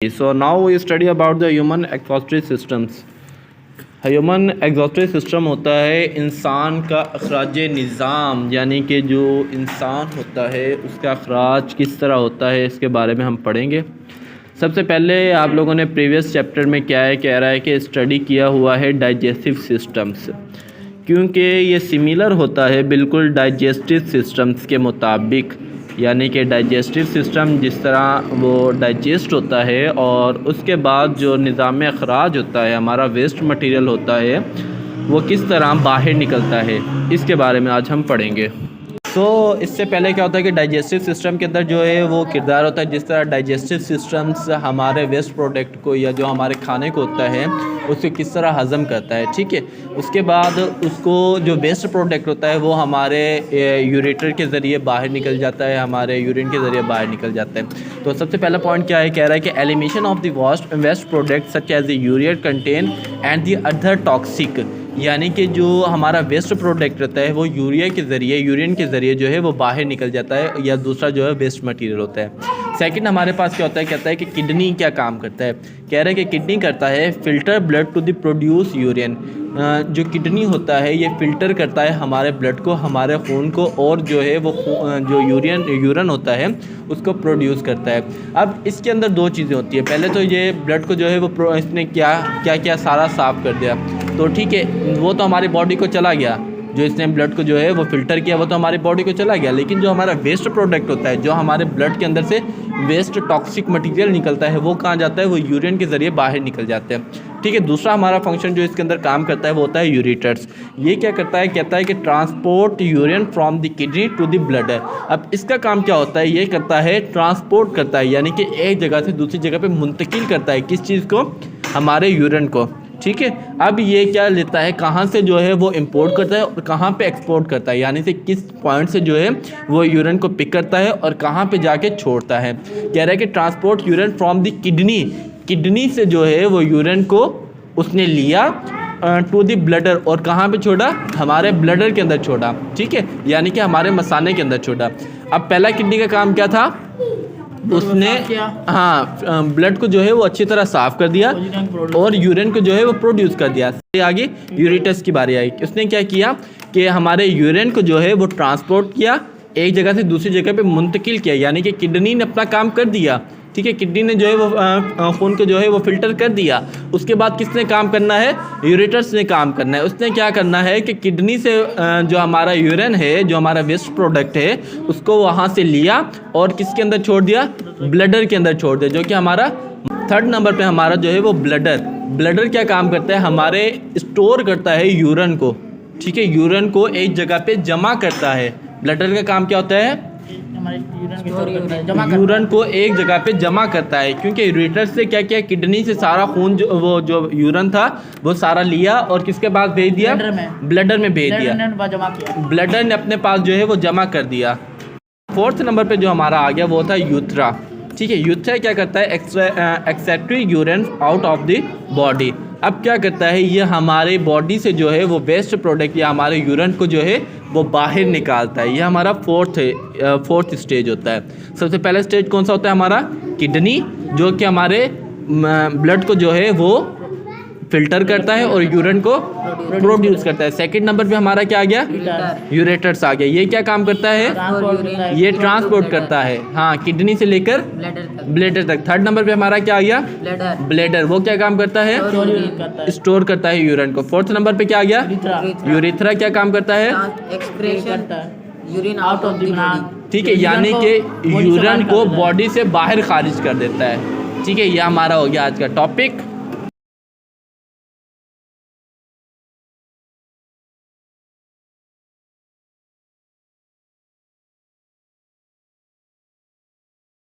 So now we study about the human exhaustive systems. Human exhaustive system होता है इंसान का अखराज निज़ाम, यानी कि जो इंसान होता है उसका अखराज किस तरह होता है, इसके बारे में हम पढ़ेंगे। सबसे पहले आप लोगों ने प्रीवियस चैप्टर में क्या है कह रहा है कि स्टडी किया हुआ है डाइजेस्टिव सिस्टम्स, क्योंकि ये सिमिलर होता है बिल्कुल डाइजेस्टिव सिस्टम्स के मुताबिक, यानी कि डाइजेस्टिव सिस्टम जिस तरह वो डाइजेस्ट होता है और उसके बाद जो निज़ाम अखराज होता है, हमारा वेस्ट मटेरियल होता है, वो किस तरह बाहर निकलता है, इसके बारे में आज हम पढ़ेंगे। इससे पहले क्या होता है कि डाइजेस्टिव सिस्टम के अंदर जो है वो किरदार होता है, जिस तरह डाइजेस्टिव सिस्टम्स हमारे वेस्ट प्रोडक्ट को या जो हमारे खाने को होता है उसको किस तरह हज़म करता है, ठीक है। उसके बाद उसको जो वेस्ट प्रोडक्ट होता है वो हमारे यूरेटर के ज़रिए बाहर निकल जाता है, हमारे यूरिन के ज़रिए बाहर निकल जाता है। तो सबसे पहला पॉइंट क्या है, कह रहा है कि elimination of the waste product such as the urea contain and the other toxic, यानी कि जो हमारा वेस्ट प्रोडक्ट रहता है वो यूरिया के ज़रिए, यूरिन के ज़रिए जो है वो बाहर निकल जाता है, या दूसरा जो है वेस्ट मटेरियल होता है। सेकंड हमारे पास क्या होता है, कहता है कि किडनी क्या काम करता है, कह रहे हैं कि किडनी करता है filter blood to the produce urine. जो किडनी होता है ये फ़िल्टर करता है हमारे ब्लड को, हमारे खून को, और जो है वो जो यूरिन होता है उसको प्रोड्यूस करता है। अब इसके अंदर दो चीज़ें होती है, पहले तो ये ब्लड को जो है वो इसने क्या सारा साफ़ कर दिया, तो ठीक है, वो तो हमारी बॉडी को चला गया, जो इसने ब्लड को जो है वो फ़िल्टर किया वो तो हमारी बॉडी को चला गया। लेकिन जो हमारा वेस्ट प्रोडक्ट होता है, जो हमारे ब्लड के अंदर से वेस्ट टॉक्सिक मटेरियल निकलता है, वो कहाँ जाता है, वो यूरिन के ज़रिए बाहर निकल जाते हैं, ठीक है। दूसरा हमारा फंक्शन जो इसके अंदर काम करता है वो होता है यूरेटर्स। ये क्या करता है, कहता है कि transport urine from the kidney to the blood. अब इसका काम क्या होता है, ये करता है ट्रांसपोर्ट करता है, यानी कि एक जगह से दूसरी जगह पे मुंतकिल करता है, किस चीज़ को, हमारे यूरिन को, ठीक है। अब ये क्या लेता है, कहाँ से जो है वो इंपोर्ट करता है और कहाँ पे एक्सपोर्ट करता है, यानी से किस पॉइंट से जो है वो यूरिन को पिक करता है और कहाँ पे जाके छोड़ता है। कह रहा है कि transport urine from the kidney, kidney से जो है वो यूरिन को उसने लिया टू द ब्लडर, और कहाँ पे छोड़ा, हमारे ब्लडर के अंदर छोड़ा, ठीक है, यानी कि हमारे मसाने के अंदर छोड़ा। अब पहला किडनी का काम क्या था, उसने ब्लड को जो है वो अच्छी तरह साफ़ कर दिया और यूरिन को जो है वो प्रोड्यूस कर दिया। आगे यूरेटस की बारी आई, उसने क्या किया कि हमारे यूरिन को जो है वो ट्रांसपोर्ट किया, एक जगह से दूसरी जगह पे मुंतकिल किया, यानी कि किडनी ने अपना काम कर दिया, ठीक है। किडनी ने जो है वो खून को जो है वो फ़िल्टर कर दिया। उसके बाद किसने काम करना है, यूरेटर्स ने काम करना है। उसने क्या करना है कि किडनी से जो हमारा यूरिन है, जो हमारा वेस्ट प्रोडक्ट है, उसको वहाँ से लिया और किसके अंदर छोड़ दिया, ब्लडर के अंदर छोड़ दिया, जो कि हमारा थर्ड नंबर पे हमारा जो है वो ब्लडर क्या काम करता है, हमारे स्टोर करता है यूरिन को, ठीक है, यूरिन को एक जगह पे जमा करता है। ब्लडर का काम क्या होता है, यूरिन को एक जगह पे जमा करता है, क्योंकि यूरेटर से क्या किया, किडनी से सारा खून जो यूरिन था वो सारा लिया और किसके पास भेज दिया, ब्लडर में भेज दिया, ब्लडर ने अपने पास जो है वो जमा कर दिया। फोर्थ नंबर पे जो हमारा आ गया वो था यूथ्रा, ठीक है। यूथ्रा क्या करता है, excretory urine out of the body. अब क्या करता है, ये हमारे बॉडी से जो है वो वेस्ट प्रोडक्ट या हमारे यूरिन को जो है वो बाहर निकालता है। ये हमारा फोर्थ स्टेज होता है। सबसे पहला स्टेज कौन सा होता है, हमारा किडनी, जो कि हमारे ब्लड को जो है वो फ़िल्टर करता है और यूरिन को प्रोड्यूस करता है। सेकंड नंबर पे हमारा क्या आ गया, यूरेटर्स आ गया। ये क्या काम करता है, ये ट्रांसपोर्ट करता है, हाँ, किडनी से लेकर ब्लडर तक। थर्ड नंबर पे हमारा क्या आ गया, ब्लडर, वो क्या काम करता है, स्टोर करता है यूरिन को। फोर्थ नंबर पे क्या आ गया, यूरेथ्रा क्या काम करता है, यूरिन आउट ऑफ द, ठीक है, यानी कि यूरिन को बॉडी से बाहर खारिज कर देता है, ठीक है। यह हमारा हो गया आज का टॉपिक।